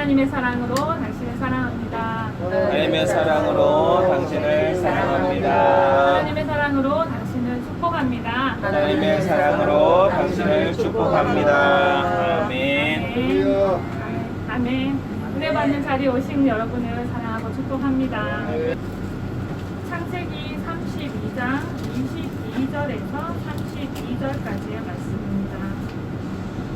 하나님의 사랑으로 당신을 사랑합니다. 하나님의 사랑으로 당신을 사랑합니다. 하나님의 사랑으로 당신을 축복합니다. 하나님의 사랑으로 당신을 축복합니다. 아멘. 아멘. 아멘. 은혜 받는 자리에 오신 여러분을 사랑하고 축복합니다. 창세기 32장 22절에서 32절까지의 말씀입니다.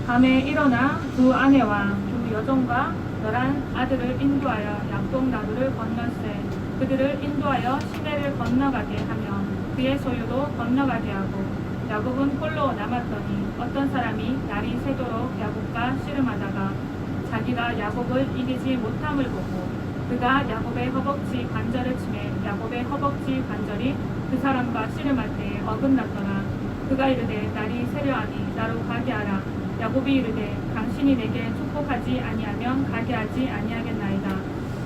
밤에 일어나 두 아내와 두 여종과 11아들을 인도하여 약동 나루를 건넜세. 그들을 인도하여 시내를 건너가게 하며 그의 소유도 건너가게 하고 야곱은 홀로 남았더니 어떤 사람이 날이 새도록 야곱과 씨름하다가 자기가 야곱을 이기지 못함을 보고 그가 야곱의 허벅지 관절을 치매 야곱의 허벅지 관절이 그 사람과 씨름할 때에 어긋났더라. 그가 이르되 날이 새려하니 나로 가게 하라. 야곱이 이르되 당신이 내게 축복하지 아니하면 가게 하지 아니하겠나이다.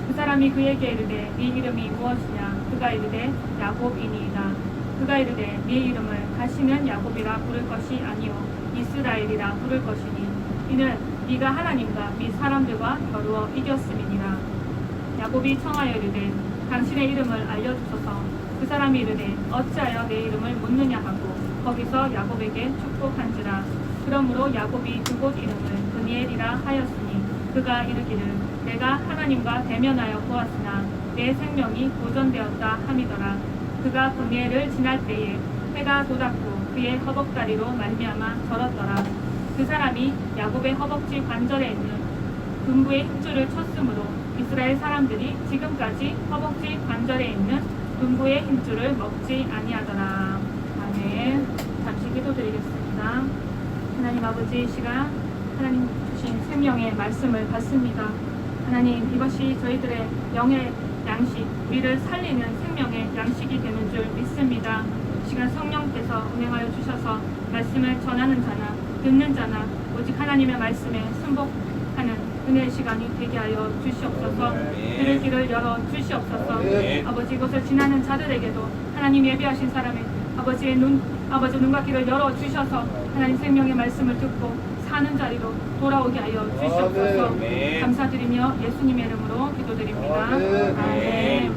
그 사람이 그에게 이르되 네 이름이 무엇이냐. 그가 이르되 야곱이니이다. 그가 이르되 네 이름을 다시는 야곱이라 부를 것이 아니요 이스라엘이라 부를 것이니 이는 네가 하나님과 및 사람들과 겨루어 이겼음이니라. 야곱이 청하여 이르되 당신의 이름을 알려주소서. 그 사람이 이르되 어찌하여 내 이름을 묻느냐 하고 거기서 야곱에게 축복한지라. 그러므로 야곱이 그곳 이름을 브니엘이라 하였으니 그가 이르기를 내가 하나님과 대면하여 보았으나 내 생명이 보존되었다 함이더라. 그가 브니엘을 지날 때에 해가 돋았고 그의 허벅다리로 말미암아 절었더라. 그 사람이 야곱의 허벅지 관절에 있는 둔부의 힘줄을 쳤으므로 이스라엘 사람들이 지금까지 허벅지 관절에 있는 둔부의 힘줄을 먹지 아니하더라. 아멘. 잠시 기도드리겠습니다. 하나님 아버지, 이 시간 하나님 주신 생명의 말씀을 받습니다. 하나님, 이것이 저희들의 영의 양식, 우리를 살리는 생명의 양식이 되는 줄 믿습니다. 이 시간 성령께서 운행하여 주셔서 말씀을 전하는 자나 듣는 자나 오직 하나님의 말씀에 순복하는 은혜의 시간이 되게 하여 주시옵소서. 들을 길을 열어 주시옵소서. 아버지, 이것을 지나는 자들에게도 하나님 예비하신 사람의 아버지 눈과 귀를 열어 주셔서 하나님 생명의 말씀을 듣고 사는 자리로 돌아오게 하여 주시옵소서. 감사드리며 예수님의 이름으로 기도드립니다. 아멘. 네,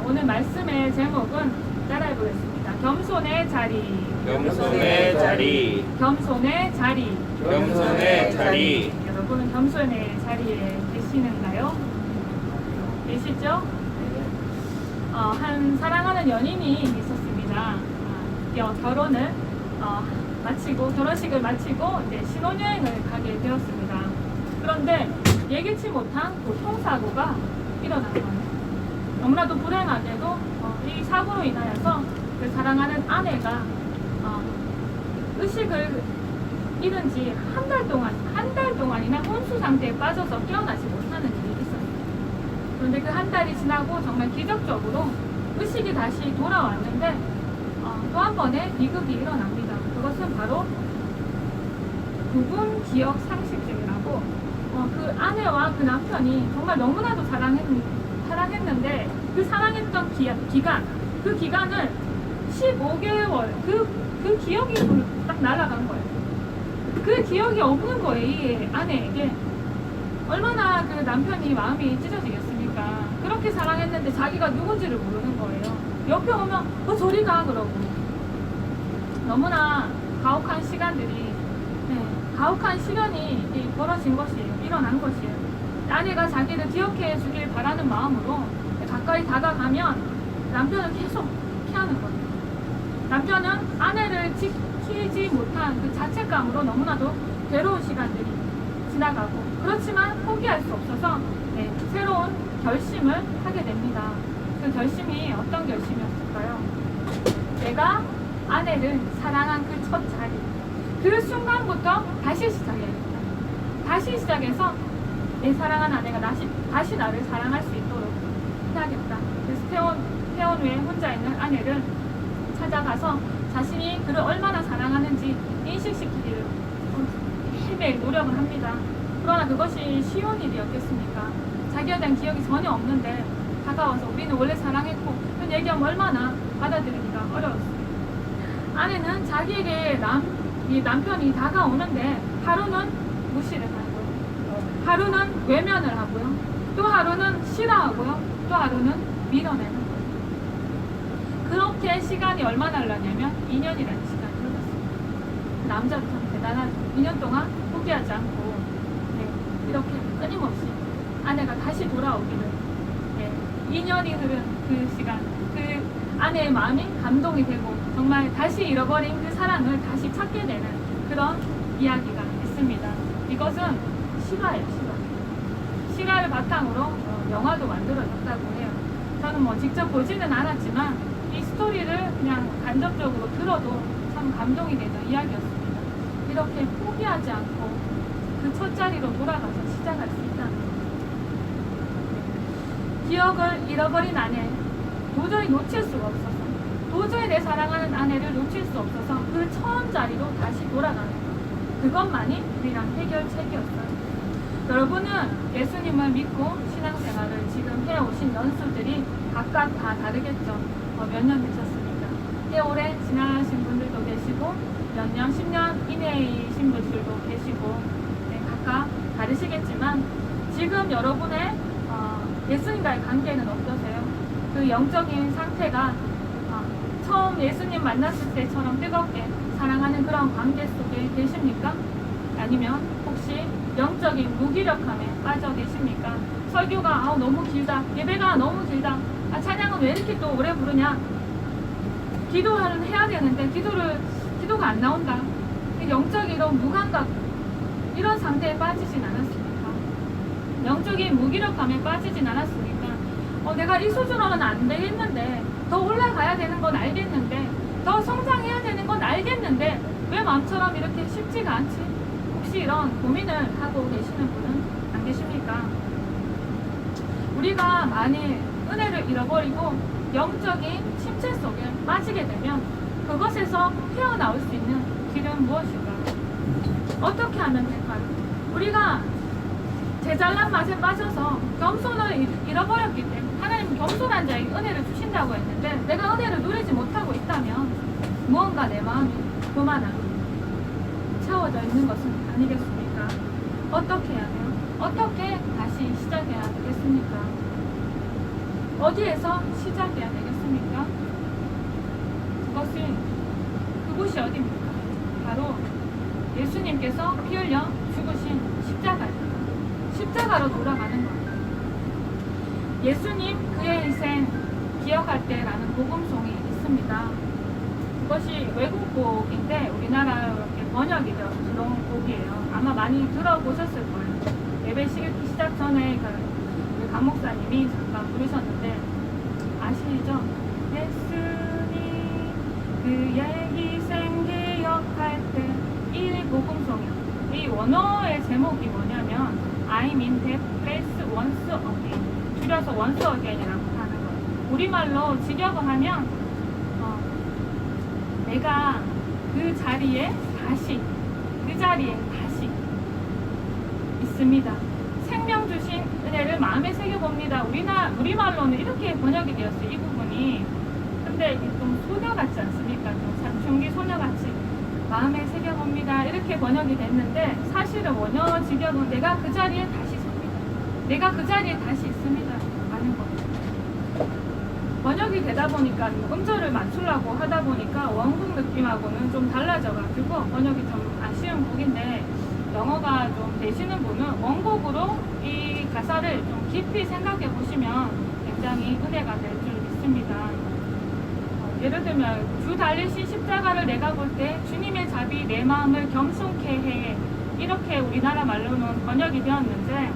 오늘 말씀의 제목은 따라해 보겠습니다. 겸손의 자리. 겸손의 자리. 겸손의 자리. 겸손의 자리. 여러분은 겸손의 자리에 계시는가요? 계시죠? 한 사랑하는 연인이 있었습니다. 드디어 결혼을 마치고 결혼식을 마치고 이제 신혼여행을 가게 되었습니다. 그런데 예기치 못한 교통사고가 일어난 거예요. 너무나도 불행하게도 이 사고로 인하여서 그 사랑하는 아내가 의식을 잃은 지 한 달 동안이나 혼수 상태에 빠져서 깨어나지 못하는 일이 있었어요. 그런데 그 한 달이 지나고 정말 기적적으로 의식이 다시 돌아왔는데 또 한 번의 비극이 일어납니다. 그것은 바로 부분 기억 상실증이라고 그 아내와 그 남편이 정말 너무나도 사랑했는데 그 사랑했던 기간, 그 기간을 15개월 그 기억이 딱 날아간 거예요. 그 기억이 없는 거예요. 이 아내에게. 얼마나 그 남편이 마음이 찢어지겠습니까? 그렇게 사랑했는데 자기가 누군지를 모르는 거예요. 옆에 오면 저리 가 그러고. 너무나 가혹한 시간들이 가혹한 시련이 벌어진 것이에요. 일어난 것이에요. 아내가 자기를 기억해 주길 바라는 마음으로 가까이 다가가면 남편은 계속 피하는 거예요. 남편은 아내를 지키지 못한 그 자책감으로 너무나도 괴로운 시간들이 지나가고, 그렇지만 포기할 수 없어서 새로운 결심을 하게 됩니다. 그 결심이 어떤 결심이었을까요? 내가 아내를 사랑한 그 첫 자리, 그 순간부터 다시 시작해야겠다. 다시 시작해서 내 사랑한 아내가 다시 나를 사랑할 수 있도록 해야겠다. 그래서 퇴원 후에 혼자 있는 아내를 찾아가서 자신이 그를 얼마나 사랑하는지 인식시키기를 매일매일 노력을 합니다. 그러나 그것이 쉬운 일이었겠습니까? 자기에 대한 기억이 전혀 없는데 다가와서 우리는 원래 사랑했고 그런 얘기하면 얼마나 받아들이기가 어려웠어요. 아내는 자기에게 이 남편이 다가오는데 하루는 무시를 하는 거예요. 하루는 외면을 하고요. 또 하루는 싫어하고요. 또 하루는 밀어내는 거예요. 그렇게 시간이 얼마나 흘렀냐면 2년이라는 시간이 흘렀어요. 남자도 참 대단하죠. 2년 동안 포기하지 않고 이렇게 끊임없이 아내가 다시 돌아오기를 2년이 흐른 그 시간, 그 아내의 마음이 감동이 되고 정말 다시 잃어버린 그 사랑을 다시 찾게 되는 그런 이야기가 있습니다. 이것은 실화예요, 실화. 실화를 바탕으로 영화도 만들어졌다고 해요. 저는 뭐 직접 보지는 않았지만 이 스토리를 그냥 간접적으로 들어도 참 감동이 되는 이야기였습니다. 이렇게 포기하지 않고 그 첫 자리로 돌아가서 시작할 수 있다는 것. 기억을 잃어버린 아내, 도저히 놓칠 수가 없어서, 도저히 내 사랑하는 아내를 놓칠 수 없어서 그 처음 자리로 다시 돌아가는 것. 그것만이 우리랑 해결책이었어요. 여러분은 예수님을 믿고 신앙생활을 지금 해오신 연수들이 각각 다 다르겠죠. 몇 년 되셨습니까? 꽤 오래 지나신 분들도 계시고 몇 년, 10년 이내이신 분들도 계시고 각각 다르시겠지만 지금 여러분의 예수님과의 관계는 어떠세요? 그 영적인 상태가 처음 예수님 만났을 때처럼 뜨겁게 사랑하는 그런 관계 속에 계십니까? 아니면 혹시 영적인 무기력함에 빠져 계십니까? 설교가 너무 길다, 예배가 너무 길다, 찬양은 왜 이렇게 또 오래 부르냐, 기도를 해야 되는데 기도가 안 나온다, 영적인 이런 무감각, 이런 상태에 빠지진 않았습니까? 영적인 무기력함에 빠지진 않았습니까? 내가 이 수준으로는 안 되겠는데, 더 올라가야 되는 건 알겠는데, 더 성장해야 되는 건 알겠는데 왜 마음처럼 이렇게 쉽지가 않지? 혹시 이런 고민을 하고 계시는 분은 안 계십니까? 우리가 만일 은혜를 잃어버리고 영적인 침체 속에 빠지게 되면 그것에서 헤어나올 수 있는 길은 무엇일까요? 어떻게 하면 될까요? 우리가 제잘난 맛에 빠져서 겸손을 잃어버렸기 때문에, 하나님 겸손한 자에게 은혜를 주신다고 했는데 내가 은혜를 누리지 못하고 있다면 무언가 내 마음이 교만하고 채워져 있는 것은 아니겠습니까? 어떻게 해야 돼요? 어떻게 다시 시작해야 되겠습니까? 어디에서 시작해야 되겠습니까? 그곳이 어디입니까? 바로 예수님께서 피 흘려 죽으신 십자가입니다. 십자가로 돌아가는 거예요. 예수님 그의 인생 기억할 때라는 복음송이 있습니다. 그것이 외국곡인데 우리나라로 이렇게 번역이 되어 들어온 곡이에요. 아마 많이 들어보셨을 거예요. 예배 시작 전에 우리 강 목사님이 잠깐 부르셨는데 아시죠? 예수님 그의 희생 기억할 때, 이 복음송이요. 이 원어의 제목이 뭐냐면 I'm in that place once again, 줄여서 once again이라고 하는 거예요. 우리말로 직역을 하면 내가 그 자리에 다시 있습니다. 생명 주신 은혜를 마음에 새겨봅니다. 우리말로는 이렇게 번역이 되었어요, 이 부분이. 근데 이게 좀 소녀 같지 않습니까? 좀 사춘기 소녀 같이 마음에 새겨봅니다, 이렇게 번역이 됐는데 사실은 원어 직역은 내가 그 자리에 다시 섭니다, 내가 그 자리에 다시 있습니다 라는 거예요. 번역이 되다 보니까 음절을 맞추려고 하다 보니까 원곡 느낌하고는 좀 달라져가지고 번역이 좀 아쉬운 곡인데, 영어가 좀 되시는 분은 원곡으로 이 가사를 좀 깊이 생각해 보시면 굉장히 은혜가 될 줄 믿습니다. 예를 들면 주 달리신 십자가를 내가 볼 때 주님의 잡이 내 마음을 겸손케 해, 이렇게 우리나라 말로는 번역이 되었는데,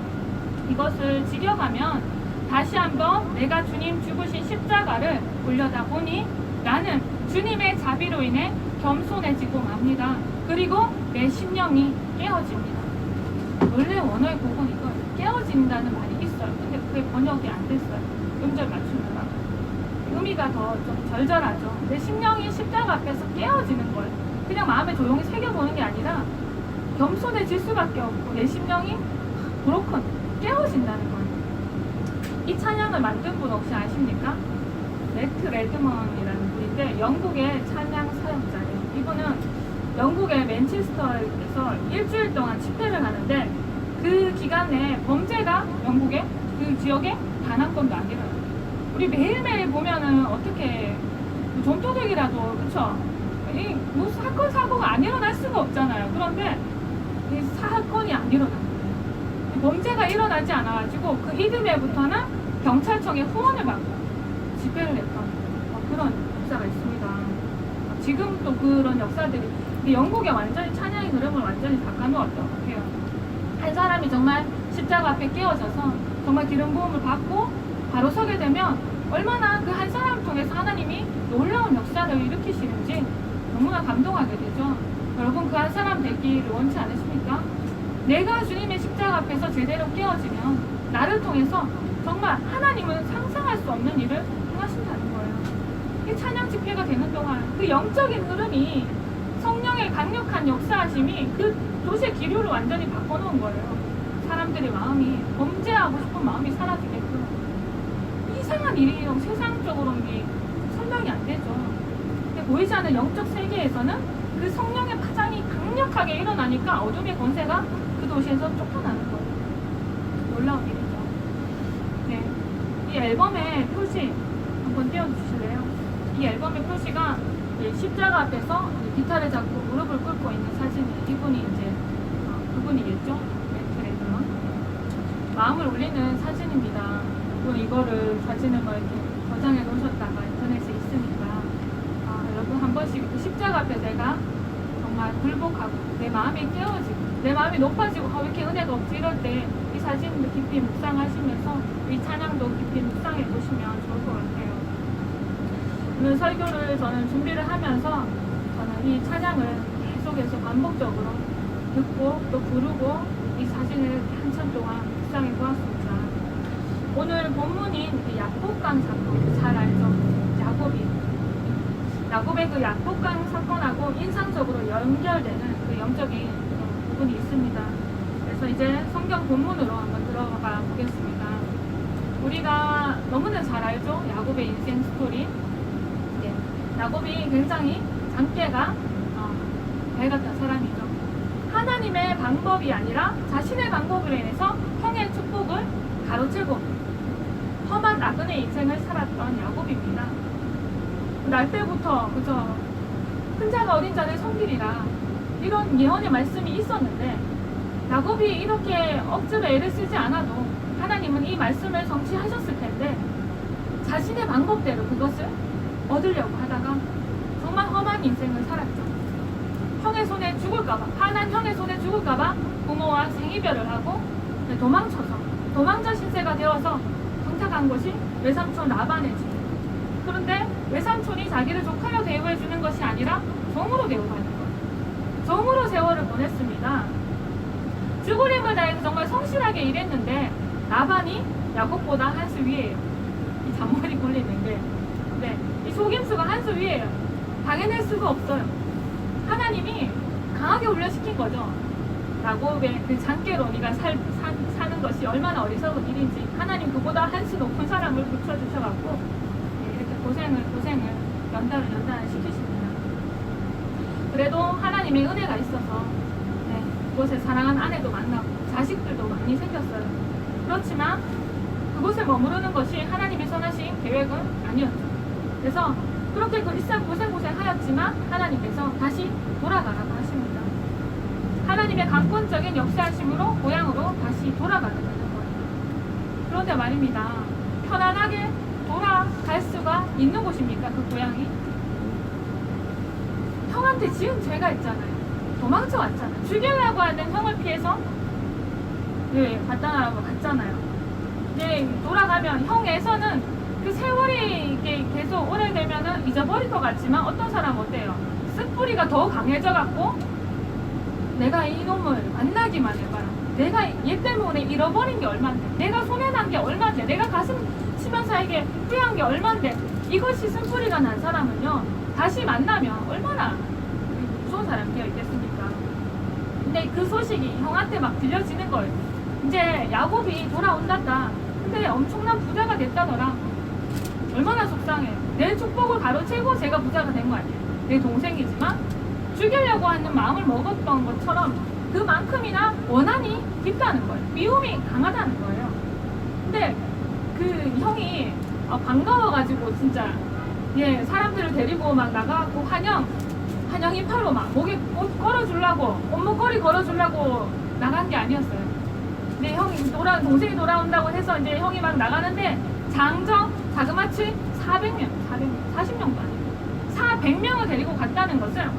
이것을 직역하면 다시 한번 내가 주님 죽으신 십자가를 올려다보니 나는 주님의 자비로 인해 겸손해지고 맙니다. 그리고 내 심령이 깨어집니다. 원래 원어의 곡은 이거예요. 깨어진다는 말이 있어요. 근데 그게 번역이 안 됐어요. 음절 맞추느라. 의미가 더 좀 절절하죠. 내 심령이 십자가 앞에서 깨어지는 거예요. 그냥 마음에 조용히 새겨보는 게 아니라 겸손해질 수밖에 없고 내 심령이 브로큰, 깨어진다는 거예요. 이 찬양을 만든 분 혹시 아십니까? 매트 레드먼이라는 분인데 영국의 찬양 사역자예요. 이분은 영국의 맨체스터에서 일주일 동안 집회를 하는데 그 기간에 범죄가 영국에 그 지역에 단 한 건도 안 일어나요. 우리 매일매일 보면은 어떻게 좀도둑이라도 그쵸? 이 무슨 사건 사고가 안 일어날 수가 없잖아요. 그런데 이 사건이 안 일어나요. 범죄가 일어나지 않아가지고 그 이듬해부터는 경찰청에 후원을 받고 집회를 했던 그런 역사가 있습니다. 지금도 그런 역사들이 영국에 완전히 찬양의 흐름을 완전히 바꿔놓았던 것 같아요. 한 사람이 정말 십자가 앞에 깨어져서 정말 기름 부음을 받고 바로 서게 되면 얼마나 그 한 사람을 통해서 하나님이 놀라운 역사를 일으키시는지 너무나 감동하게 되죠. 여러분 그 한 사람 되기를 원치 않으십니까? 내가 주님의 십자가 앞에서 제대로 깨어지면 나를 통해서 정말 하나님은 상상할 수 없는 일을 행하신다는 거예요. 이 찬양 집회가 되는 동안 그 영적인 흐름이 성령의 강력한 역사하심이 그 도시의 기류를 완전히 바꿔놓은 거예요. 사람들의 마음이 범죄하고 싶은 마음이 사라지게끔 이상한 일이 세상적으로는 설명이 안 되죠. 근데 보이지 않는 영적 세계에서는 그 성령의 파장이 강력하게 일어나니까 어둠의 권세가 그 도시에서 쫓겨나는 거예요. 놀라운 일이죠. 네, 이 앨범의 표지 한번 띄워주실래요? 이 앨범의 표지가 십자가 앞에서 기타를 잡고 무릎을 꿇고 있는 사진이 이분이 이제 그분이겠죠? 그래서 마음을 울리는 사진입니다. 또 이거를 사진을 뭐 이렇게 저장해 놓으셨다가 인터넷에 있으니까 여러분 한 번씩 그 십자가 앞에 내가 정말 굴복하고 내 마음이 깨어지고 내 마음이 높아지고 왜 이렇게 은혜가 없지 이럴 때 이 사진을 깊이 묵상하시면서 이 찬양도 깊이 묵상해 보시면 좋을 것 같아요. 오늘 설교를 저는 준비를 하면서 저는 이 찬양을 계속해서 반복적으로 듣고 또 부르고 이 사진을 한참 동안 묵상해 보았습니다. 오늘 본문인 그 야복강 사건 잘 알죠? 야곱의 그 야복강 사건하고 인상적으로 연결되는 그 영적인 부분이 있습니다. 그래서 이제 성경 본문으로 한번 들어가 보겠습니다. 우리가 너무나 잘 알죠? 야곱의 인생 스토리. 네. 야곱이 굉장히 장깨가 밝았던 사람이죠. 하나님의 방법이 아니라 자신의 방법으로 인해서 형의 축복을 가로채고 험한 나그네 인생을 살았던 야곱입니다. 날 때부터 그저 큰 자가 어린 자를 섬기리라 이런 예언의 말씀이 있었는데 야곱이 이렇게 억지로 애를 쓰지 않아도 하나님은 이 말씀을 성취하셨을 텐데 자신의 방법대로 그것을 얻으려고 하다가 정말 험한 인생을 살았죠. 형의 손에 죽을까봐, 화난 형의 손에 죽을까봐 부모와 생이별을 하고 도망자 신세가 되어서 정착한 곳이 외삼촌 라반의 집. 그런데 외삼촌이 자기를 조카로 대우해주는 것이 아니라 종으로 대우하는 거예요. 종으로 세월을 보냈습니다. 죽을 힘을 다해서 정말 성실하게 일했는데 라반이 야곱보다 한 수 위에요. 이 잔머리 굴리는 게. 네, 이 속임수가 한 수 위에요. 당해낼 수가 없어요. 하나님이 강하게 훈련시킨 거죠. 야곱의 그 장깨로 네가 사는 것이 얼마나 어리석은 일인지 하나님 그보다 한 수 높은 사람을 붙여주셔갖고 이렇게 고생을 연단을 시키십니다. 그래도 하나님의 은혜가 있어서 그곳에 사랑하는 아내도 만나고 자식들도 많이 생겼어요. 그렇지만 그곳에 머무르는 것이 하나님이 선하신 계획은 아니었죠. 그래서 그렇게 그 일상 고생하였지만 하나님께서 다시 돌아가라고 하십니다. 하나님의 강권적인 역사하심으로 고향으로 다시 돌아가게 되는 거예요. 그런데 말입니다. 편안하게 돌아갈 수가 있는 곳입니까? 그 고향이? 형한테 지은 죄가 있잖아요. 도망쳐 왔잖아요. 죽이려고 하는 형을 피해서 간단하라고 갔잖아요. 이제 돌아가면 형에서는 그 세월이 이게 계속 오래되면은 잊어버릴 것 같지만 어떤 사람 어때요? 쓴뿌리가 더 강해져갖고 내가 이놈을 만나기만 해봐라. 내가 얘 때문에 잃어버린 게 얼만데, 내가 손해난 게 얼만데, 내가 가슴 치면서에게 후회한 게 얼만데, 이것이 쓴뿌리가 난 사람은요 다시 만나면 얼마나 무서운 사람이 되어 있겠습니까? 근데 그 소식이 형한테 막 들려지는 거예요. 이제 야곱이 돌아온단다. 근데 엄청난 부자가 됐다더라. 얼마나 속상해. 내 축복을 가로채고 제가 부자가 된 거 아니에요. 내 동생이지만 죽이려고 하는 마음을 먹었던 것처럼 그만큼이나 원한이 깊다는 거예요. 미움이 강하다는 거예요. 근데 그 형이 반가워가지고 진짜 사람들을 데리고 막 나가고 환영 인파로 막 목에 옷 걸어주려고 옷목걸이 걸어주려고 나간 게 아니었어요. 근데 동생이 돌아온다고 해서 이제 형이 막 나가는데 자그마치 40명도 아니고 400명을 데리고 갔다는 것을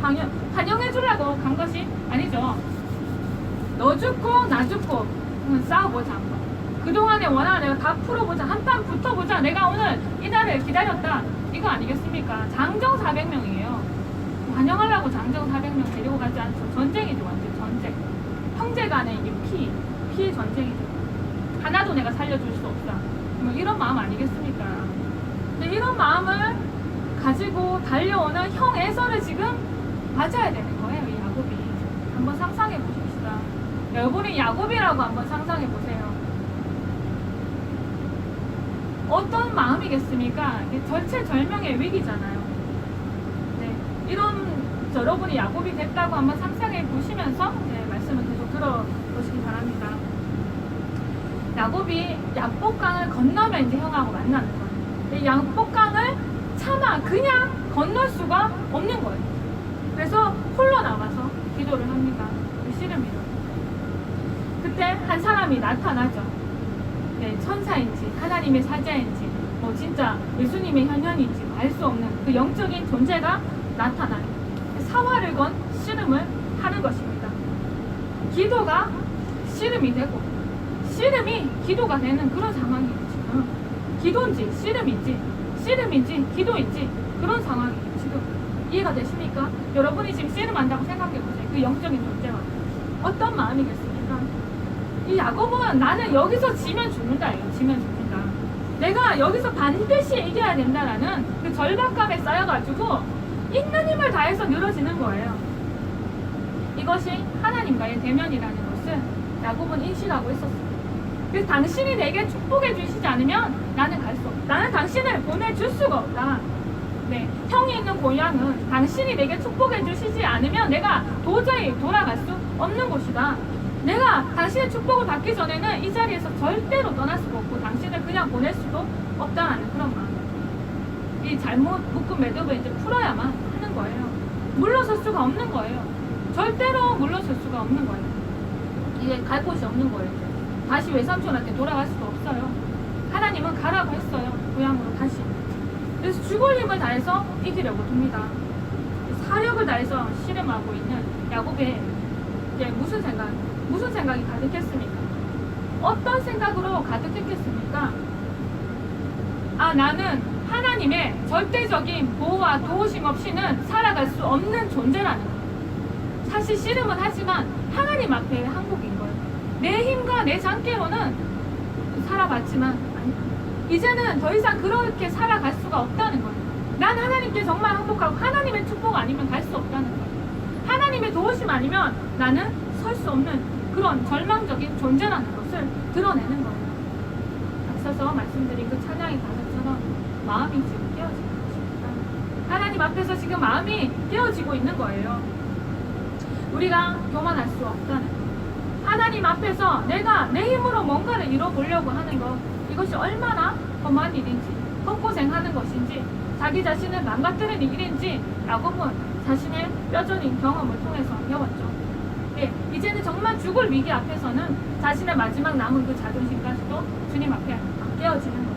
환영해주려고 간 것이 아니죠. 너 죽고 나 죽고 싸워보자. 그동안의 원한을 내가 다 풀어보자. 한판 붙어보자. 내가 오늘 이날을 기다렸다. 이거 아니겠습니까? 장정 400명이에요. 환영하려고 장정 400명 데리고 가지 않죠. 전쟁이죠. 완전 전쟁. 형제 간의 이게 피의 전쟁이죠. 하나도 내가 살려줄 수 없다. 뭐 이런 마음 아니겠습니까? 근데 이런 마음을 가지고 달려오는 형 에서를 지금 맞아야 되는 거예요. 이 야곱이. 한번 상상해 보십시다. 여러분이 야곱이라고 한번 상상해 보세요. 어떤 마음이겠습니까? 이게 절체절명의 위기잖아요. 네, 여러분이 야곱이 됐다고 한번 상상해 보시면서 말씀을 계속 들어보시기 바랍니다. 야곱이 약복강을 건너면 이제 형하고 만나는 거예요. 이 약복강을 차마 그냥 건널 수가 없는 거예요. 그래서 홀로 나가서 기도를 합니다. 씨름이요. 그때 한 사람이 나타나죠. 천사인지 하나님의 사자인지 진짜 예수님의 현현인지 알 수 없는 그 영적인 존재가 나타나요. 사활을 건 씨름을 하는 것입니다. 기도가 씨름이 되고 씨름이 기도가 되는 그런 상황이에요. 지금 기도인지 씨름인지 기도인지 그런 상황이에요. 지금 이해가 되십니까? 여러분이 지금 씨름한다고 생각해보세요. 그 영적인 존재가 어떤 마음이겠습니까? 이 야곱은 나는 여기서 지면 죽는다예요. 지면 죽는다. 내가 여기서 반드시 이겨야 된다라는 그 절박감에 쌓여가지고 있는 힘을 다해서 늘어지는 거예요. 이것이 하나님과의 대면이라는 것을 야곱은 인식하고 있었습니다. 그래서 당신이 내게 축복해 주시지 않으면 나는 갈 수 없다. 나는 당신을 보내줄 수가 없다. 형이 있는 고향은 당신이 내게 축복해 주시지 않으면 내가 도저히 돌아갈 수 없는 곳이다. 내가 당신의 축복을 받기 전에는 이 자리에서 절대로 떠날 수가 없고 당신을 그냥 보낼 수도 없다는 그런 마음. 이 잘못 묶은 매듭을 이제 풀어야만 하는 거예요. 물러설 수가 없는 거예요. 절대로 물러설 수가 없는 거예요. 이제 갈 곳이 없는 거예요. 다시 외삼촌한테 돌아갈 수도 없어요. 하나님은 가라고 했어요. 고향으로 다시. 그래서 죽을 힘을 다해서 이기려고 듭니다. 사력을 다해서 씨름하고 있는 야곱의 무슨 생각이 가득했습니까? 어떤 생각으로 가득했겠습니까? 나는 하나님의 절대적인 보호와 도우심 없이는 살아갈 수 없는 존재라는 거예요. 사실 씨름은 하지만 하나님 앞에 항복인 거예요. 내 힘과 내 장깨로는 살아봤지만 이제는 더 이상 그렇게 살아갈 수가 없다는 거예요. 난 하나님께 정말 항복하고 하나님의 축복 아니면 갈 수 없다는 거예요. 하나님의 도우심 아니면 나는 설 수 없는 그런 절망적인 존재라는 것을 드러내는 거예요. 앞서서 말씀드린 그 찬양의 가사처럼 마음이 지금 깨어지는 것입니다. 하나님 앞에서 지금 마음이 깨어지고 있는 거예요. 우리가 교만할 수 없다는 것. 하나님 앞에서 내가 내 힘으로 뭔가를 이뤄보려고 하는 것, 이것이 얼마나 험한 일인지, 헛고생하는 것인지, 자기 자신을 망가뜨리는 일인지 야곱은 자신의 뼈저린 경험을 통해서 배웠죠. 이제는 정말 죽을 위기 앞에서는 자신의 마지막 남은 그 자존심까지도 주님 앞에 깨어지는 거예요.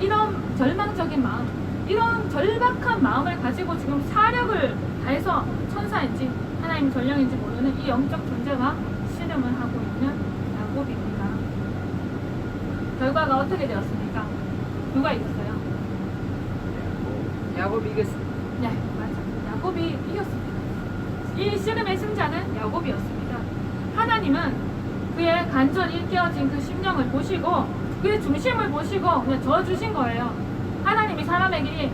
이런 절망적인 마음, 이런 절박한 마음을 가지고 지금 사력을 다해서 천사인지 하나님 전령인지 모르는 이 영적 존재와 씨름을 하고 있는 야곱입니다. 결과가 어떻게 되었습니까? 누가 이겼어요? 야곱이 이겼습니다. 네, 맞아요. 야곱이 이겼습니다. 이 씨름의 승자는 야곱이었습니다. 하나님은 그의 간절히 깨어진 그 심령을 보시고 그의 중심을 보시고 그냥 저 주신 거예요. 하나님이 사람에게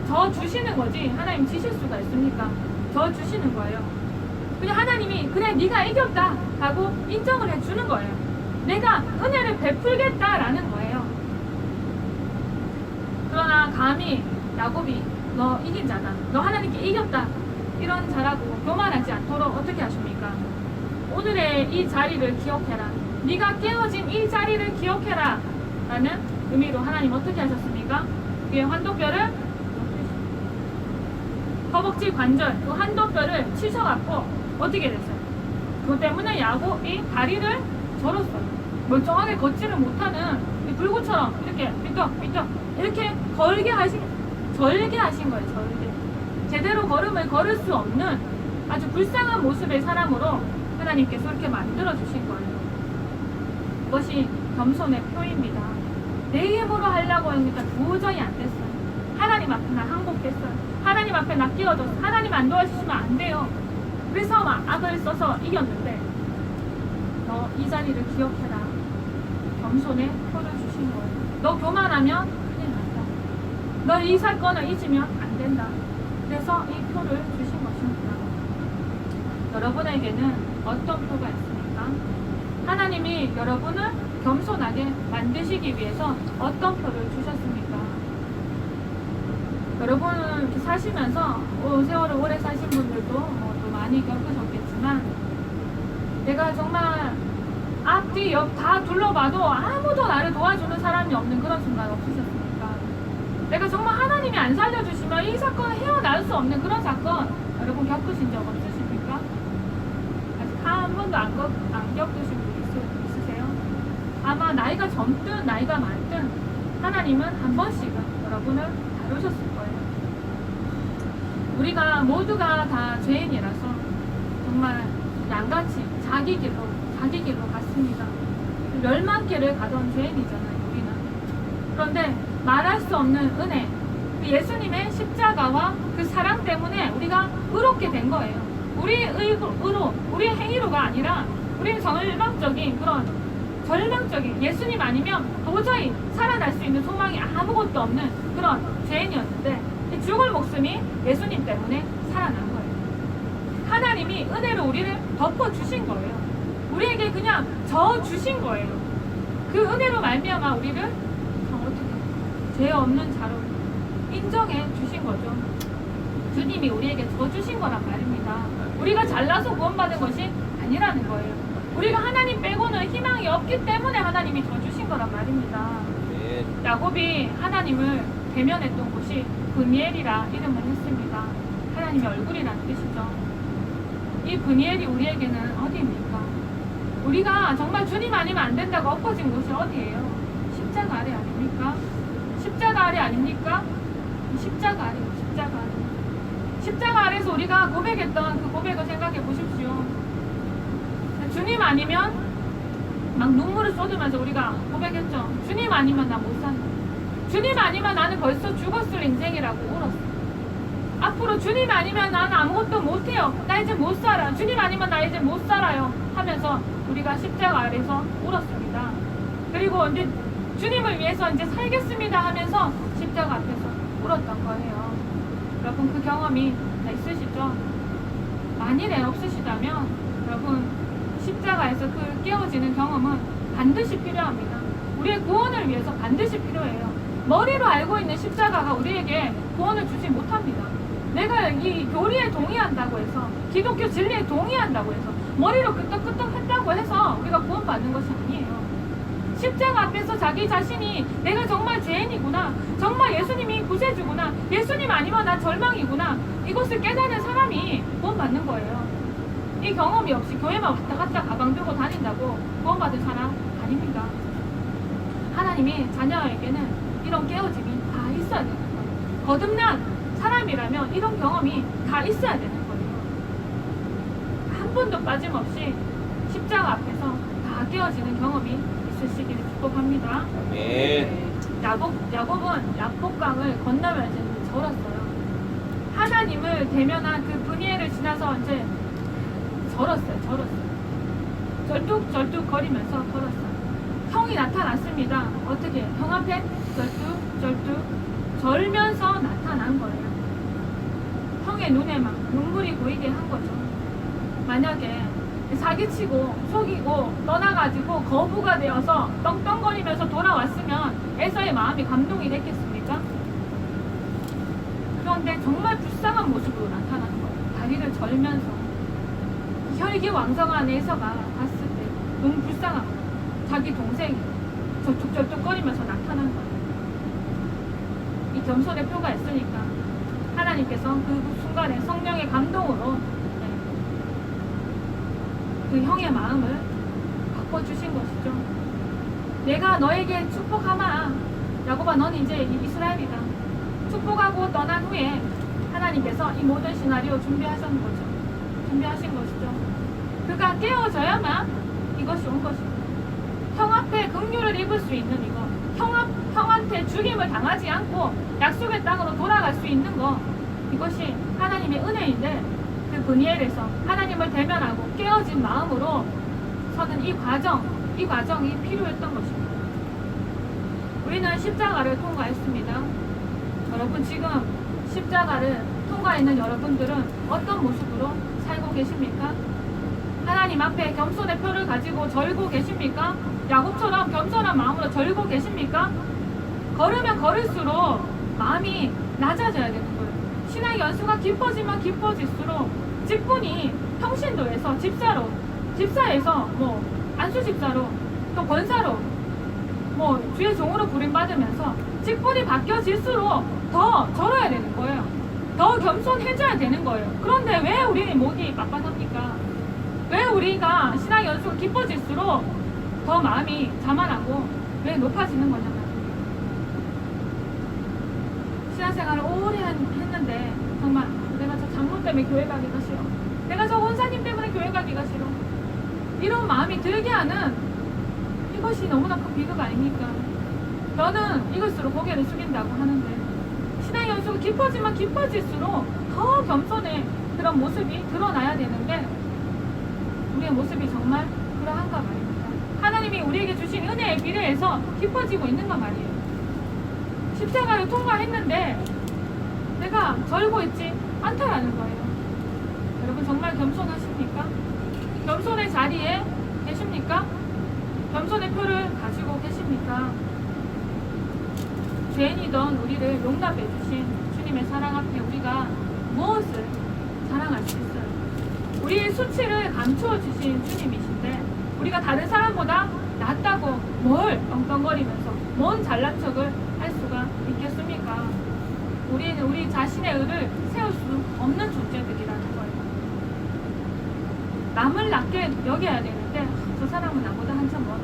저 주시는 거지 하나님 지실 수가 있습니까? 저 주시는 거예요. 그냥 하나님이 그래 네가 이겼다 하고 인정을 해주는 거예요. 내가 은혜를 베풀겠다라는 거예요. 그러나 감히 야곱이 너 이긴 자다, 너 하나님께 이겼다 이런 잘하고 교만하지 않도록 어떻게 하십니까? 오늘의 이 자리를 기억해라. 네가 깨어진 이 자리를 기억해라 라는 의미로 하나님 어떻게 하셨습니까? 그의 환도뼈를 허벅지 관절 그 환도뼈를 치셔갖고 어떻게 됐어요? 그것 때문에 야곱이 다리를 절었어요. 멀쩡하게 걷지를 못하는 이 불구처럼 이렇게 삐떡삐떡 이렇게 절개 하신 거예요. 절개. 제대로 걸음을 걸을 수 없는 아주 불쌍한 모습의 사람으로 하나님께서 이렇게 만들어 주신 거예요. 그것이 겸손의 표입니다. 내 힘으로 하려고 했는데 도저히 안 됐어요. 하나님 앞에 나 항복했어요. 하나님 앞에 나 끼어졌어요. 하나님 안 도와주시면 안 돼요. 그래서 막 악을 써서 이겼는데 너 이 자리를 기억해라. 겸손의 표를 주신 거예요. 너 교만하면 큰일 난다. 너 이 사건을 잊으면 안 된다. 그래서 이 표를 주신 것입니다. 여러분에게는 어떤 표가 있습니까? 하나님이 여러분을 겸손하게 만드시기 위해서 어떤 표를 주셨습니까? 여러분은 이렇게 사시면서 세월을 오래 사신 분들도 또 많이 겪으셨겠지만 내가 정말 앞뒤 옆 다 둘러봐도 아무도 나를 도와주는 사람이 없는 그런 순간 없으셨습니까? 내가 정말 하나님이 안 살려주시면 이 사건을 헤어나올 수 없는 그런 사건 여러분 겪으신 적 없으십니까? 아직 한 번도 안 겪으신 분 있으세요? 아마 나이가 젊든 나이가 많든 하나님은 한 번씩은 여러분을 다루셨을 거예요. 우리가 모두가 다 죄인이라서 정말 양같이 자기 길로 갔습니다. 멸망길을 가던 죄인이잖아요, 우리는. 그런데 말할 수 없는 은혜, 그 예수님의 십자가와 그 사랑 때문에 우리가 의롭게 된 거예요. 우리의 의로, 우리의 행위로가 아니라 우리는 절망적인 예수님 아니면 도저히 살아날 수 있는 소망이 아무것도 없는 그런 죄인이었는데 죽을 목숨이 예수님 때문에 살아난 거예요. 하나님이 은혜로 우리를 덮어주신 거예요. 우리에게 그냥 저어주신 거예요. 그 은혜로 말미암아 우리를 어떻게 죄 없는 자로 인정해 주신 거죠. 주님이 우리에게 져주신 거란 말입니다. 우리가 잘나서 구원받은 것이 아니라는 거예요. 우리가 하나님 빼고는 희망이 없기 때문에 하나님이 져주신 거란 말입니다. 야곱이 하나님을 대면했던 곳이 브니엘이라 이름을 했습니다. 하나님의 얼굴이라는 뜻이죠. 이 브니엘이 우리에게는 어디입니까? 우리가 정말 주님 아니면 안 된다고 엎어진 곳이 어디예요? 십자가 아래 아닙니까? 십자가 아래 아닙니까? 십자가 아래요. 십자가 아래. 십자가 아래에서 우리가 고백했던 그 고백을 생각해 보십시오. 주님 아니면 막 눈물을 쏟으면서 우리가 고백했죠. 주님 아니면 나 못 산다. 주님 아니면 나는 벌써 죽었을 인생이라고 울었어. 앞으로 주님 아니면 나는 아무것도 못해요. 나 이제 못 살아. 주님 아니면 나 이제 못 살아요. 하면서 우리가 십자가 아래서 울었습니다. 그리고 이제 주님을 위해서 이제 살겠습니다 하면서 십자가 앞에서 울었던 거예요. 여러분 그 경험이 다 있으시죠? 만일에 없으시다면 여러분 십자가에서 그 깨어지는 경험은 반드시 필요합니다. 우리의 구원을 위해서 반드시 필요해요. 머리로 알고 있는 십자가가 우리에게 구원을 주지 못합니다. 내가 이 교리에 동의한다고 해서 기독교 진리에 동의한다고 해서 머리로 끄떡끄떡 한다고 해서 우리가 구원받는 것이 아니에요. 십자가 앞에서 자기 자신이 내가 정말 죄인이구나, 정말 예수님이 구세주구나, 예수님 아니면 나 절망이구나, 이것을 깨닫는 사람이 구원받는 거예요. 이 경험이 없이 교회만 왔다 갔다 가방 들고 다닌다고 구원받은 사람 아닙니다. 하나님이 자녀에게는 이런 깨어짐이 다 있어야 되는 거예요. 거듭난 사람이라면 이런 경험이 다 있어야 되는 거예요. 한 번도 빠짐없이 십자가 앞에서 다 깨어지는 경험이 있으시기를 축복합니다. 야곱은 야복강을 건너면서 절었어요. 하나님을 대면한 그 브니엘을 지나서 이제 절었어요. 절뚝절뚝 거리면서 걸었어요. 형이 나타났습니다. 어떻게? 형 앞에 절뚝절뚝 절면서 나타난 거예요. 형의 눈에 막 눈물이 보이게 한 거죠. 만약에 사기치고 속이고 떠나가지고 거부가 되어서 떵떵거리면서 돌아왔으면 에서의 마음이 감동이 됐겠습니까? 그런데 정말 불쌍한 모습으로 나타나는 거예요. 다리를 절면서 혈기왕성한 에서가 봤을 때 너무 불쌍한 거야. 자기 동생이 절뚝절뚝거리면서 나타난 거야. 이 겸손의 표가 있으니까 하나님께서 그 순간에 성령의 감동으로 그 형의 마음을 바꿔주신 것이죠. 내가 너에게 축복하마. 야곱아, 넌 이제 이스라엘이다. 축복하고 떠난 후에 하나님께서 이 모든 시나리오 준비하신 것이죠. 그가 깨어져야만 이것이 온 것이고, 형 앞에 긍휼을 입을 수 있는 이거, 형한테 죽임을 당하지 않고 약속의 땅으로 돌아갈 수 있는 거, 이것이 하나님의 은혜인데, 그 브니엘에서 하나님을 대면하고 깨어진 마음으로 서는 이 과정이 필요했던 것입니다. 우리는 십자가를 통과했습니다. 여러분, 지금 십자가를 통과했는 여러분들은 어떤 모습으로 살고 계십니까? 하나님 앞에 겸손의 표를 가지고 절고 계십니까? 야곱처럼 겸손한 마음으로 절고 계십니까? 걸으면 걸을수록 마음이 낮아져야 되는 거예요. 신앙의 연수가 깊어지면 깊어질수록 직분이 평신도에서 집사에서 안수집사로, 또 권사로, 주의 종으로 부름받으면서 직분이 바뀌어질수록 더 절어야 되는 거예요. 더 겸손해져야 되는 거예요. 그런데 왜 우리는 목이 빳빳합니까? 왜 우리가 신앙의 연수가 깊어질수록 더 마음이 자만하고 왜 높아지는 거냐면, 신앙생활을 오래 했는데 정말 내가 저 장로 때문에 교회 가기가 싫어, 내가 저 원사님 때문에 교회 가기가 싫어, 이런 마음이 들게 하는 이것이 너무나 큰 비극 아닙니까? 너는 이것으로 고개를 숙인다고 하는데, 신앙의 연수가 깊어지면 깊어질수록 더 겸손의 그런 모습이 드러나야 되는데 우리의 모습이 정말 그러한가 말입니다. 하나님이 우리에게 주신 은혜에 비례해서 깊어지고 있는가 말이에요. 십자가를 통과했는데 내가 절고 있지 않다라는 거예요. 여러분, 정말 겸손하십니까? 겸손의 자리에 계십니까? 겸손의 표를 가지고 계십니까? 죄인이던 우리를 용납해 주신 주님의 사랑 앞에 우리가 무엇을 자랑할 수 있어요? 우리의 수치를 감추어 주신 주님이신데 우리가 다른 사람보다 낫다고 뭘 엉뚱거리면서 뭔 잘난 척을 할 수가 있겠습니까? 우리는 우리 자신의 의를 세울 수 없는 존재들이라는 거예요. 남을 낮게 여겨야 되는데 저 사람은 나보다 한참 멀어.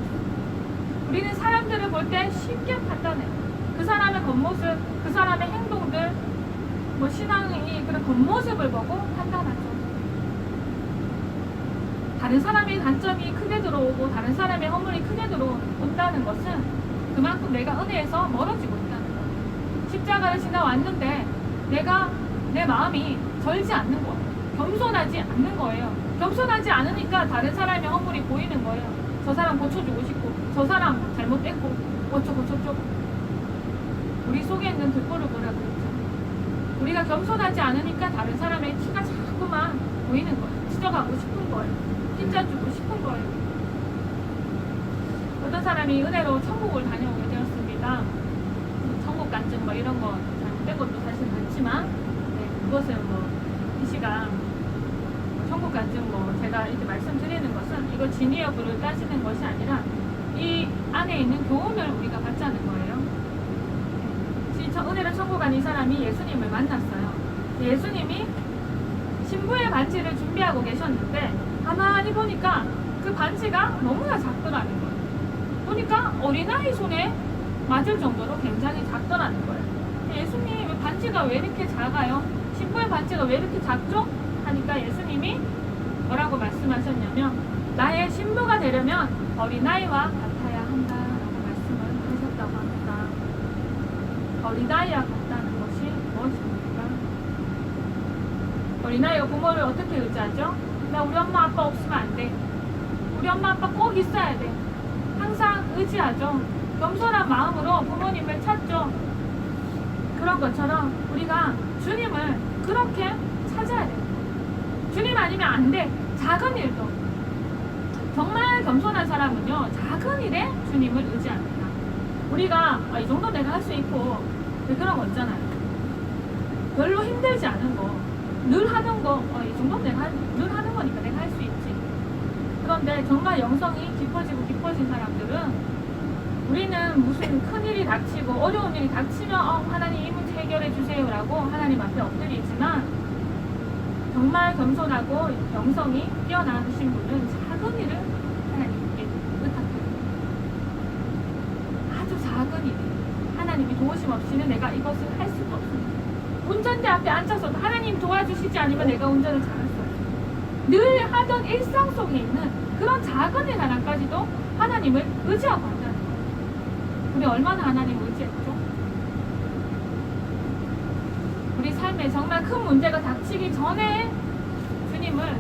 우리는 사람들을 볼 때 쉽게 판단해요. 그 사람의 겉모습, 그 사람의 행동들, 신앙의 그런 겉모습을 보고 판단하죠. 다른 사람의 단점이 크게 들어오고 다른 사람의 허물이 크게 들어온다는 것은 그만큼 내가 은혜에서 멀어지고 있다는 거예요. 십자가를 지나왔는데 내가 내 마음이 절지 않는 거예요. 겸손하지 않는 거예요. 겸손하지 않으니까 다른 사람의 허물이 보이는 거예요. 저 사람 고쳐주고 싶고, 저 사람 잘못됐고, 어쩌고 저쩌고. 우리 속에 있는 들보를 보라고 했죠. 우리가 겸손하지 않으니까 다른 사람의 티가 자꾸만 보이는 거예요. 찢어가고 싶은 거예요. 찢어주고 싶은 거예요. 어떤 사람이 은혜로 천국을 다녀오게 되었습니다. 천국 간증 이런 거 잘못된 것도 사실 많지만, 그것은 이 시간 천국 간증 제가 이렇게 말씀드리는 것은 이거 진위 여부를 따지는 것이 아니라 이 안에 있는 교훈을 우리가 받자는 거예요. 은혜로 천국 간 이 사람이 예수님을 만났어요. 예수님이 신부의 반지를 준비하고 계셨는데 가만히 보니까 그 반지가 너무나 작더라는 거예요. 보니까 어린아이 손에 맞을 정도로 굉장히 작더라는 거예요. 예수님, 반지가 왜 이렇게 작아요? 신부의 반지가 왜 이렇게 작죠? 하니까 예수님이 뭐라고 말씀하셨냐면, 나의 신부가 되려면 어린아이와 같아야 한다라고 말씀을 하셨다고 합니다. 어린아이와 같다는 것이 무엇입니까? 어린아이가 부모를 어떻게 의지하죠? 나 우리 엄마 아빠 없으면 안 돼. 우리 엄마 아빠 꼭 있어야 돼. 항상 의지하죠. 겸손한 마음으로 부모님을 찾죠. 그런 것처럼 우리가 주님을 그렇게 찾아야 돼요. 주님 아니면 안 돼. 작은 일도. 정말 겸손한 사람은요, 작은 일에 주님을 의지합니다. 우리가 이 정도 내가 할 수 있고 그런 거 있잖아요. 별로 힘들지 않은 거, 늘 하는 거, 이 정도면 내가 늘 하는 거니까 내가 할 수 있지. 그런데 정말 영성이 깊어지고 깊어진 사람들은 우리는 무슨 큰일이 닥치고 어려운 일이 닥치면 하나님 이 문제 해결해 주세요라고 하나님 앞에 엎드리지만 정말 겸손하고 영성이 뛰어나신 분은 작은 일을 하나님께 의탁해요. 아주 작은 일, 하나님이 도우심 없이는 내가 이것을 할 수가 없습니다. 운전대 앞에 앉아서도 하나님 도와주시지 않으면 내가 운전을 잘할 수 없어요. 늘 하던 일상 속에 있는 그런 작은 일 하나까지도 하나님을 의지하고 한다는 거예요. 우리 얼마나 하나님을 의지했죠? 우리 삶에 정말 큰 문제가 닥치기 전에 주님을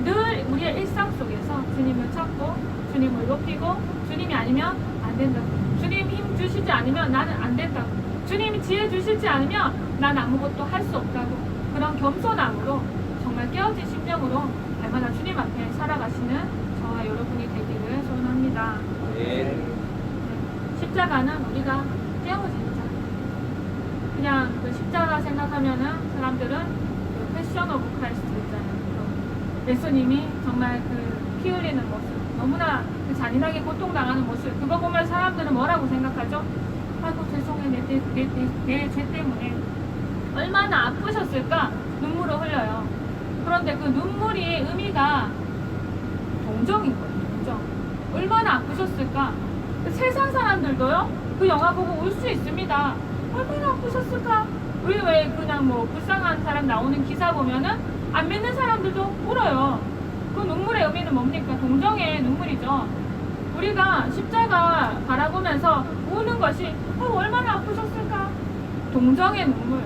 늘 우리의 일상 속에서 주님을 찾고 주님을 높이고 주님이 아니면 안 된다고, 주님 힘 주시지 않으면 나는 안 된다고, 주님이 지혜 주시지 않으면 난 아무것도 할 수 없다고, 그런 겸손함으로 정말 깨어진 심령으로 날마다 주님 앞에 살아가시는 저와 여러분이 되기를 소원합니다. 네. 십자가는 우리가 깨어진 자. 그냥 그 십자가 생각하면은 사람들은 그 패션 오브 크라이스트 있잖아요. 예수님이 정말 그 피 흘리는 모습, 너무나 그 잔인하게 고통당하는 모습, 그거 보면 사람들은 뭐라고 생각하죠? 아이고 죄송해, 내 죄 때문에 얼마나 아프셨을까? 눈물을 흘려요. 그런데 그 눈물이 의미가 동정인 거예요. 동정. 얼마나 아프셨을까? 그 세상 사람들도요, 그 영화 보고 울 수 있습니다. 얼마나 아프셨을까? 우리 왜 그냥 뭐 불쌍한 사람 나오는 기사 보면은 안 믿는 사람들도 울어요. 그 눈물의 의미는 뭡니까? 동정의 눈물이죠. 우리가 십자가 바라보면서 우는 것이 얼마나 아프셨을까? 동정의 눈물.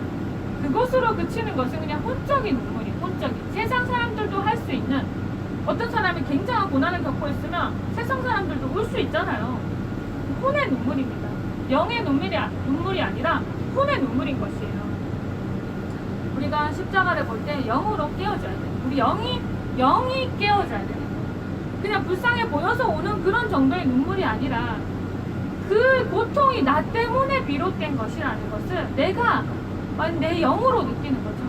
그것으로 그치는 것은 그냥 혼적인 눈물이에요. 혼적인. 세상 사람들도 할 수 있는, 어떤 사람이 굉장한 고난을 겪고 있으면 세상 사람들도 울 수 있잖아요. 혼의 눈물입니다. 영의 눈물이 아니라 혼의 눈물인 것이에요. 우리가 십자가를 볼 때 영으로 깨어져야 돼요. 우리 영이 깨어져야 돼요. 그냥 불쌍해 보여서 오는 그런 정도의 눈물이 아니라 그 고통이 나 때문에 비롯된 것이라는 것을 내가 내 영으로 느끼는 거죠.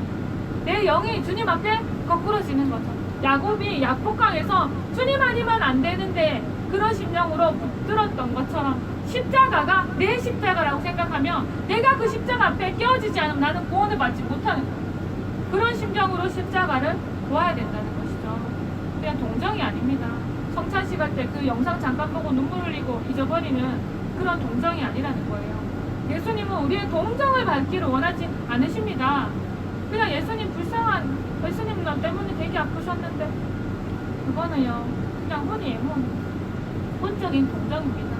내 영이 주님 앞에 거꾸러지는 거죠. 야곱이 약복강에서 주님 아니면 안 되는데 그런 심령으로 붙들었던 것처럼 십자가가 내 십자가라고 생각하면 내가 그 십자가 앞에 깨어지지 않으면 나는 구원을 받지 못하는 거예요. 그런 심령으로 십자가를 보아야 된다는 것이죠. 그냥 동정이 아닙니다. 성찬식 할 때 그 영상 잠깐 보고 눈물 흘리고 잊어버리는 그런 동정이 아니라는 거예요. 예수님은 우리의 동정을 받기를 원하지 않으십니다. 그냥 예수님 불쌍한, 예수님 나 때문에 되게 아프셨는데 그거는요 그냥 혼이에요. 혼적인 동정입니다.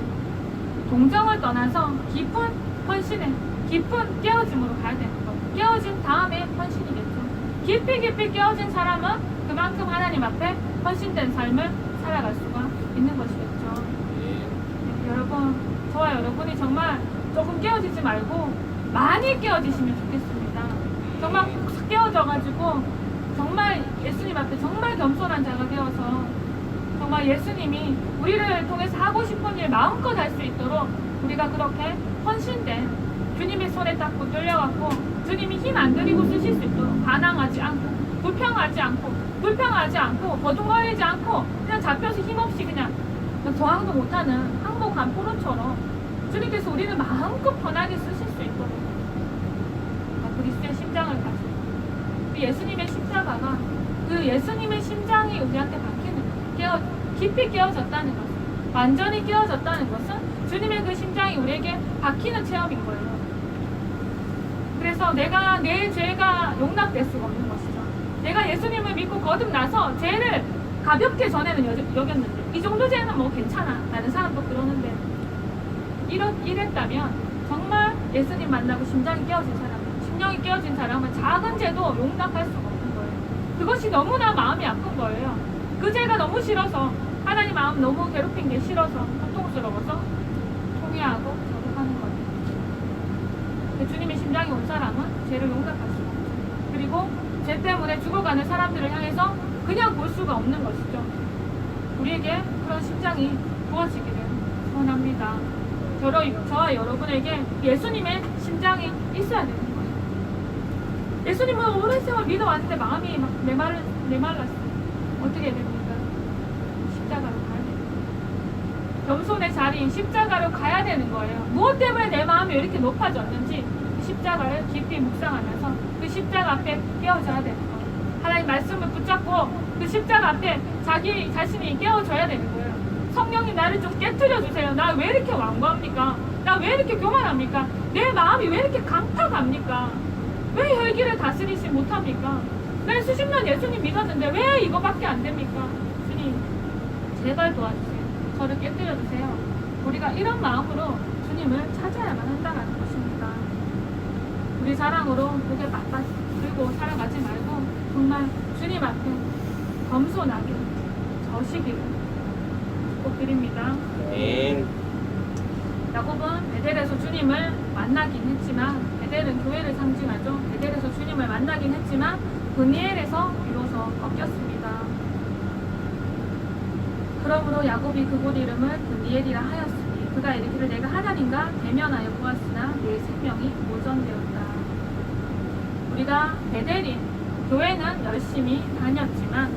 동정을 떠나서 깊은 헌신에, 깊은 깨어짐으로 가야 되는 거예요. 깨어진 다음에 헌신이겠죠. 깊이 깨어진 사람은 그만큼 하나님 앞에 헌신된 삶을 살아갈 수가 있는 것이겠죠. 네, 여러분, 저와 여러분이 정말 조금 깨어지지 말고 많이 깨어지시면 좋겠습니다. 정말 확 깨어져가지고 정말 예수님 앞에 정말 겸손한 자가 되어서 정말 예수님이 우리를 통해서 하고 싶은 일 마음껏 할 수 있도록 우리가 그렇게 헌신된 주님의 손에 딱 붙들려갖고 주님이 힘 안 들이고 쓰실 수 있도록 반항하지 않고 불평하지 않고 버둥거리지 않고 그냥 잡혀서 힘없이 그냥 저항도 못하는 항복한 포로처럼 주님께서 우리는 마음껏 편하게 쓰실 수 있도록 그리스도의 심장을 가지고 그 예수님의 십자가가 그 예수님의 심장이 우리한테 박히는 거예요. 깊이 깨어졌다는 것은, 완전히 깨어졌다는 것은 주님의 그 심장이 우리에게 박히는 체험인 거예요. 그래서 내가 내 죄가 용납될 수가 없는 것이죠. 내가 예수님을 믿고 거듭나서 죄를 가볍게 전에는 여겼는데 이 정도 죄는 뭐 괜찮아 라는 사람도 그러는데 이랬다면 정말 예수님 만나고 심장이 깨어진 사람, 심령이 깨어진 사람은 작은 죄도 용납할 수가 없는 거예요. 그것이 너무나 마음이 아픈 거예요. 그 죄가 너무 싫어서, 하나님 마음 너무 괴롭힌 게 싫어서, 고통스러워서 통회하고 저속하는 거예요. 주님의 심장이 온 사람은 죄를 용납할 수가 없죠. 그리고 죄 때문에 죽어가는 사람들을 향해서 그냥 볼 수가 없는 것이죠. 우리에게 그런 심장이 부어지기를 소원합니다. 저와 여러분에게 예수님의 심장이 있어야 되는 거예요. 예수님은 오랜 세월 믿어왔는데 마음이 막 메말랐어요. 어떻게 해야 됩니까? 십자가로 가야 됩니다. 겸손의 자리인 십자가로 가야 되는 거예요. 무엇 때문에 내 마음이 왜 이렇게 높아졌는지 십자가를 깊이 묵상하면서 그 십자가 앞에 깨어져야 되는 거예요. 하나님 말씀을 붙잡고 그 십자가 앞에 자기 자신이 깨어져야 되는 거예요. 성령이 나를 좀 깨트려 주세요. 나 왜 이렇게 완고합니까? 나 왜 이렇게 교만합니까? 내 마음이 왜 이렇게 강팍합니까? 왜 혈기를 다스리지 못합니까? 내 수십 년 예수님 믿었는데 왜 이거밖에 안 됩니까? 주님 제발 도와주세요. 저를 깨뜨려 주세요. 우리가 이런 마음으로 주님을 찾아야만 한다는 것입니다. 우리 사랑으로 고개 바짝 들고 살아가지 말고 정말 주님 앞에 겸손하게 저시기를 축복드립니다. 아멘. 야곱은 베델에서 주님을 만나긴 했지만, 베델은 교회를 상징하죠. 베델에서 주님을 만나긴 했지만 브니엘에서 비로소 꺾였습니다. 그러므로 야곱이 그곳 이름을 브니엘이라 하였으니 그가 이르기를 내가 하나님과 대면하여 보았으나 내 생명이 모전되었다. 우리가 베델인 교회는 열심히 다녔지만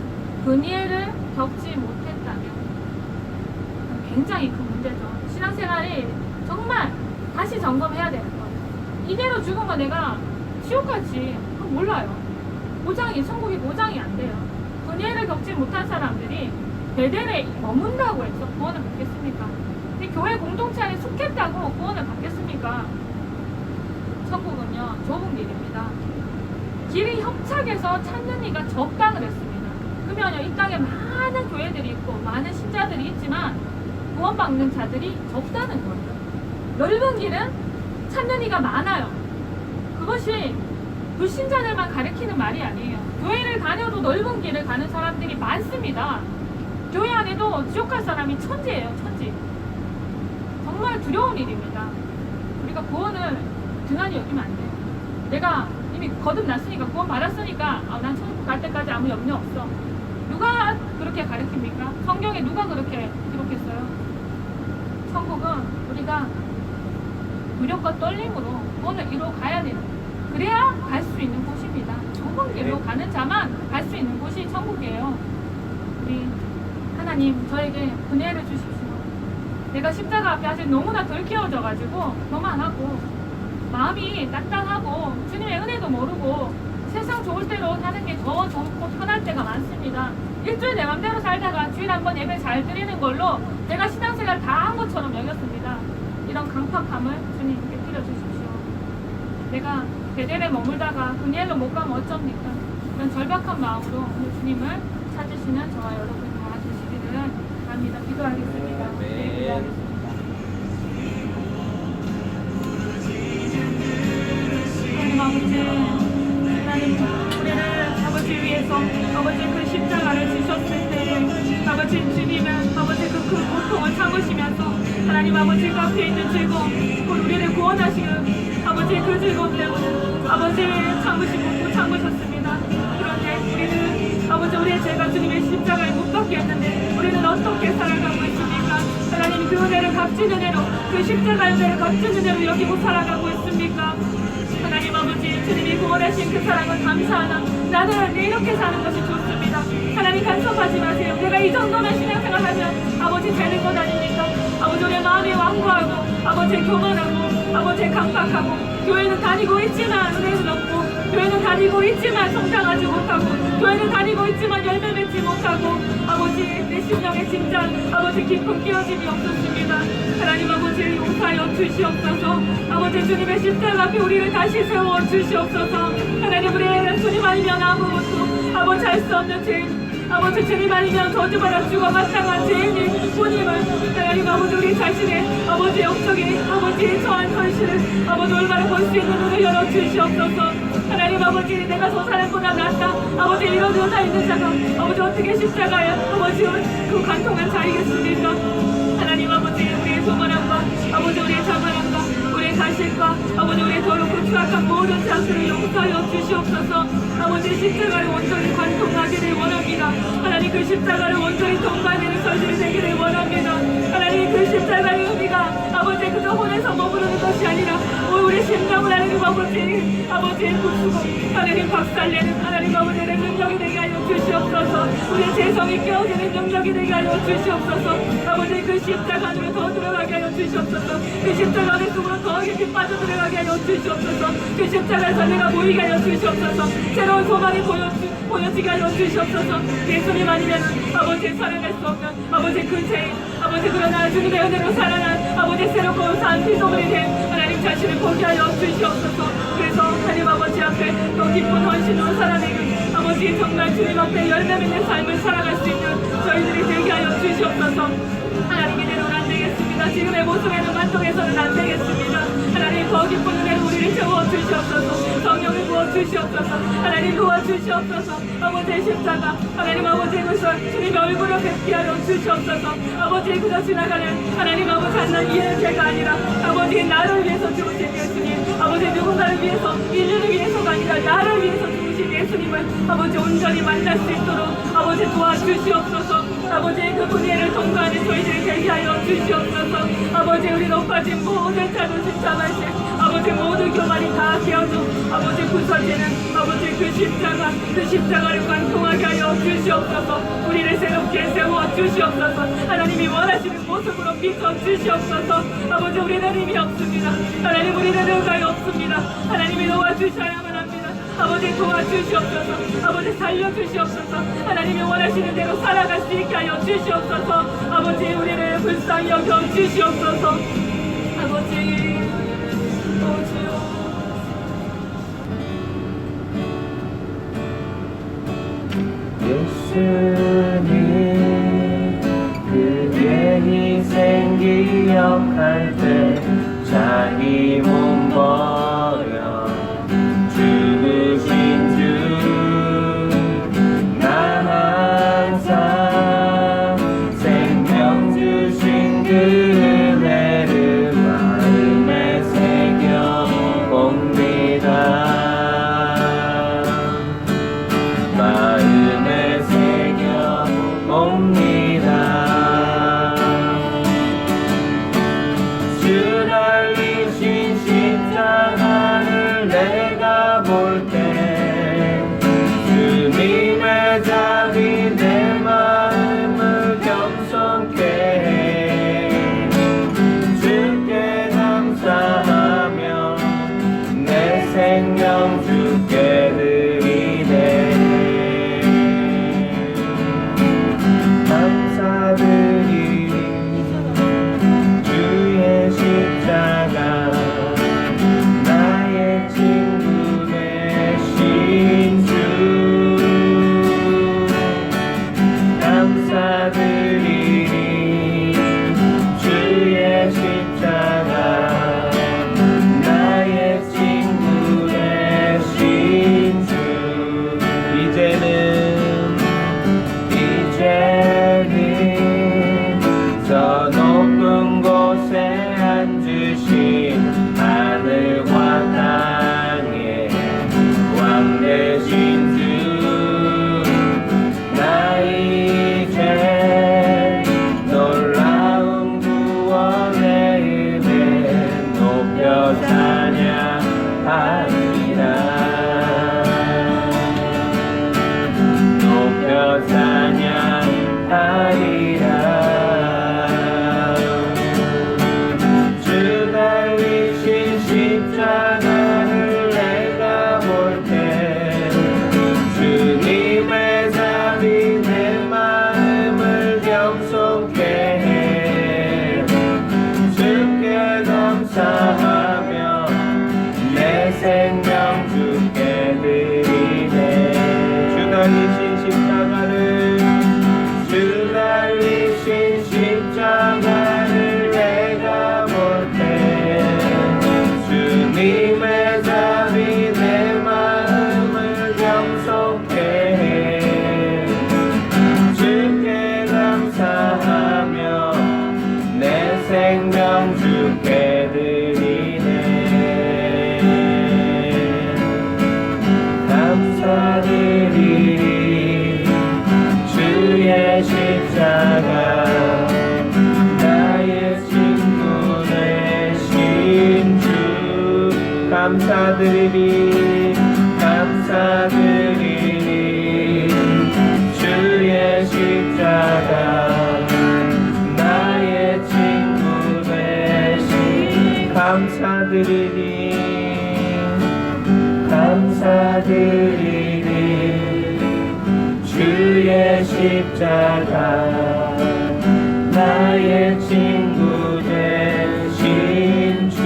브니엘을 겪지 못했다면 굉장히 큰 문제죠. 신앙생활이 정말 다시 점검해야 되는 거예요. 이대로 죽으면 내가 지옥 갈지 몰라요. 보장이, 천국이 보장이 안 돼요. 분해를 겪지 못한 사람들이 베델에 머문다고 해서 구원을 받겠습니까? 근데 교회 공동체 안에 속했다고 구원을 받겠습니까? 천국은요, 좁은 길입니다. 길이 협착해서 찾는 이가 적당을 했습니다. 그러면요, 이 땅에 많은 교회들이 있고 많은 신자들이 있지만 구원받는 자들이 적다는 거예요. 넓은 길은 찾는 이가 많아요. 그것이 불신자들만 가리키는 말이 아니에요. 교회를 다녀도 넓은 길을 가는 사람들이 많습니다. 교회 안에도 지옥 갈 사람이 천지예요, 천지. 정말 두려운 일입니다. 우리가 구원을 등한히 여기면 안 돼요. 내가 이미 거듭났으니까, 구원 받았으니까 난 천국 갈 때까지 아무 염려 없어. 누가 그렇게 가르칩니까? 성경에 누가 그렇게 기록했어요? 천국은 우리가 무력과 떨림으로 구원을 이루어 가야 되는 거예요. 그래야 갈 수 있는 곳입니다. 좁은 길로 가는 자만 갈 수 있는 곳이 천국이에요. 우리 하나님 저에게 은혜를 주십시오. 내가 십자가 앞에 아직 너무나 덜 끼워져가지고 교만하고 마음이 딱딱하고 주님의 은혜도 모르고 세상 좋을 대로 사는 게 더 좋고 편할 때가 많습니다. 일주일 내 맘대로 살다가 주일 한번 예배 잘 드리는 걸로 내가 신앙생활 다 한 것처럼 여겼습니다. 이런 강팍함을 주님 깨뜨려 주십시오. 내가 베델에 머물다가 그니엘로 못 가면 어쩝니까? 이런 절박한 마음으로 오늘 주님을 찾으시는 저와 여러분 다 되시기를 바랍니다. 기도하겠습니다. 네, 기도하겠습니다. 하나님 아버지, 하나님 우리를 아버지 위해서 아버지 그 십자가를 지셨을 때 아버지 주님은 아버지 그 고통을 참으시면서 하나님 아버지 그 앞에 있는 즐거움, 우리를 구원하시는 아버지 그 즐거움 때문에 아버지 참으시고 참으셨습니다. 그런데 우리는 아버지 우리의 죄가 주님의 십자가에 못 박게 했는데 우리는 어떻게 살아가고 있습니까? 하나님 그 은혜를 값진 은혜로, 그 십자가의 은혜를 값진 은혜로 여기고 살아가고 있습니까? 하나님 아버지 주님이 구원하신 그 사랑을 감사하나 나는 이렇게 사는 것이 좋습니다. 하나님 간섭하지 마세요. 내가 이 정도만 신앙생활하면 아버지 되는 것 아닙니까? 아버지 우리의 마음이 완고하고 아버지 교만하고 아버지 강박하고 교회는 다니고 있지만 은혜는 없고 교회는 다니고 있지만 성장하지 못하고 교회는 다니고 있지만 열매 맺지 못하고 아버지 내 심령의 진짜 아버지 깊은 끼어짐이 없었습니다. 하나님 아버지 용서하여 주시옵소서. 아버지 주님의 십자가 앞에 우리를 다시 세워 주시옵소서. 하나님 우리의 주님 아니면 아무것도 아버지 할 수 없는 죄인 아버지 주님 아니면 저주받아 죽어 마땅한 죄인이 주님을 하나님 아버지 우리 자신의 아버지 영적인 아버지 저한 현실을 아버지 올바로 볼 수 있는 눈을 열어주시옵소서. 하나님 아버지 내가 저 사람보다 낫다 아버지 이런 여자 있는 자가 아버지 어떻게 십자가에 아버지 그 간통한 자이겠습니까? 하나님 아버지 우리의 소원함과 아버지 우리의 자만함과 우리의 가식과 아버지 우리의 더럽고 추악한 모든 자들을 용서하여 주시옵소서. 아버지 십자가를 온전히 관통하기를 원합니다. 하나님 그 십자가를 온전히 통과되는 절들이 되기를 원합니다. 하나님 그 십자가의 의미가 아버지 그저 혼에서 머무르는 것이 아니라 우리 심령을 하나님 아버지 아버지 아버지의 부수고 하나님 박살내는 하나님 아버지의 능력이 되게 하여 주시옵소서. 우리의 재성이 깨어지는 능력이 되게 하여 주시옵소서. 아버지 그 십자가 안으로 더 들어가게 하여 주시옵소서. 그 십자가 안에 속으로 더 깊이 빠져들어가게 하여 주시옵소서. 그 십자가에서 내가 보이게 하여 주시옵소서. 새로운 소망이 보여지게 하여 주시옵소서. 예수님 아니면 아버지 살아날 수 없는 아버지 그 죄인 아버지 그러나 주님의 은혜로 살아난 아버지 새롭고 산 피조물이 된 하나님 자신을 보게 하여 주시옵소서. 그래서 하나님 아버지 앞에 또 기쁜 헌신으로 살아내는 아버지 정말 주님 앞에 열매 맺는 삶을 살아갈 수 있는 저희들이 되게 하여 주시옵소서. 하나님 이대로는 안 되겠습니다. 지금의 모습에는 만족해서는 안 되겠습니다. 하나님 더 기쁜 은혜로 우리를 채워 주시옵소서. 성령을 부어 주시옵소서. 하나님 도와 주시옵소서. 아버지의 십자가 하나님 아버지의 것을 주님의 얼굴을 뵙게 하여 주시옵소서. 아버지의 그저 지나가는 하나님 아버지 하나님 이해의 죄가 아니라 아버지의 나를 위해서 죽으신 예수님 아버지 누군가를 위해서 인류를 위해서가 아니라 나를 위해서 죽으신 예수님을 아버지 온전히 만날 수 있도록 아버지 도와주시옵소서. 아버지의 그 분해를 통과하는 저희들이 되게 하여 주시옵소서. 아버지 우리 높아진 모든 자존심 자만심 아버지 모든 교만이 다 깨어져 아버지 부서지는 아버지 그 십자가를 관통하게 하여 주시옵소서. 우리를 새롭게 세워 주시옵소서. 하나님이 원하시는 모습으로 비춰 주시옵소서. 아버지 우리는 힘이 없습니다. 하나님 우리는 의가이 없습니다. 하나님이 도와주셔야만 합니다. 아버지 도와주시옵소서. 아버지 살려주시옵소서. 하나님이 원하시는 대로 살아갈 수 있게 하여 주시옵소서. 아버지 우리를 불쌍히 여겨 주시옵소서. 아버지 예수님 그의 희생 기억할 때 자기 몸 버려 죽으신 주나 항상 생명 주신 그 은혜를 마음에 새겨 봅니다. 마음에 새겨 봅니다. 주 달리신 십자가를 내가 볼 때 주님의 자비 내 마음을 겸손케 해 감사드리리 감사드리리 주의 십자가 나의 친구 되시 감사드리리 감사드리리 주의 십자가 나의 친구 되신 주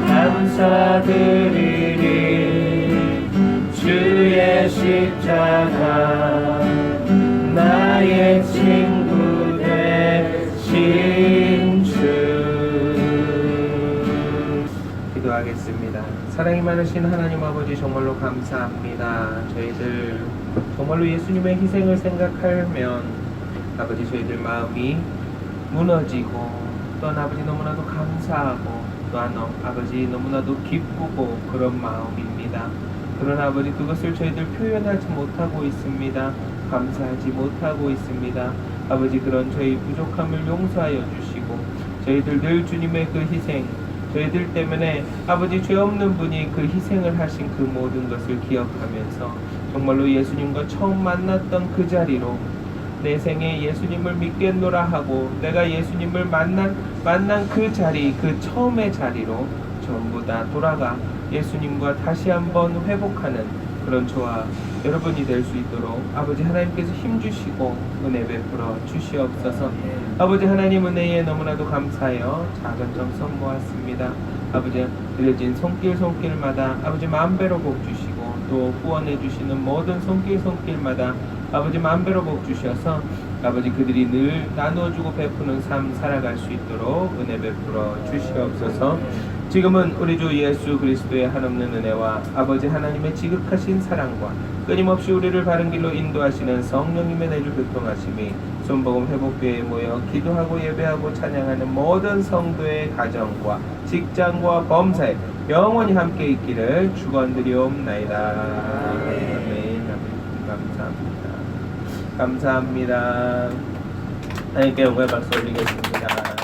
감사드리리 주의 십자가 나의 친구 되신 주 기도하겠습니다. 사랑이 많으신 하나님 아버지 정말로 감사합니다. 저희들 정말로 예수님의 희생을 생각하면 아버지 저희들 마음이 무너지고 또한 아버지 너무나도 감사하고 또한 아버지 너무나도 기쁘고 그런 마음입니다. 그러나 아버지 그것을 저희들 표현하지 못하고 있습니다. 감사하지 못하고 있습니다. 아버지 그런 저희 부족함을 용서하여 주시고 저희들 늘 주님의 그 희생 저희들 때문에 아버지 죄 없는 분이 그 희생을 하신 그 모든 것을 기억하면서 정말로 예수님과 처음 만났던 그 자리로 내 생에 예수님을 믿겠노라 하고 내가 예수님을 만난 그 자리 그 처음의 자리로 전부 다 돌아가 예수님과 다시 한번 회복하는 그런 저와 여러분이 될 수 있도록 아버지 하나님께서 힘주시고 은혜 베풀어 주시옵소서. 아버지 하나님 은혜에 너무나도 감사하여 작은 점 선보았습니다. 아버지 들려진 손길마다 아버지 만배로 복 주시고 또 후원해 주시는 모든 손길마다 아버지 만배로 복 주셔서 아버지 그들이 늘 나누어주고 베푸는 삶 살아갈 수 있도록 은혜 베풀어 주시옵소서. 지금은 우리 주 예수 그리스도의 한없는 은혜와 아버지 하나님의 지극하신 사랑과 끊임없이 우리를 바른 길로 인도하시는 성령님의 내주 교통하심이 손복음 회복교회에 모여 기도하고 예배하고 찬양하는 모든 성도의 가정과 직장과 범사에 영원히 함께 있기를 축원드리옵나이다. 아멘. 감사합니다. 감사합니다. 하나님께 영광의 박수 올리겠습니다.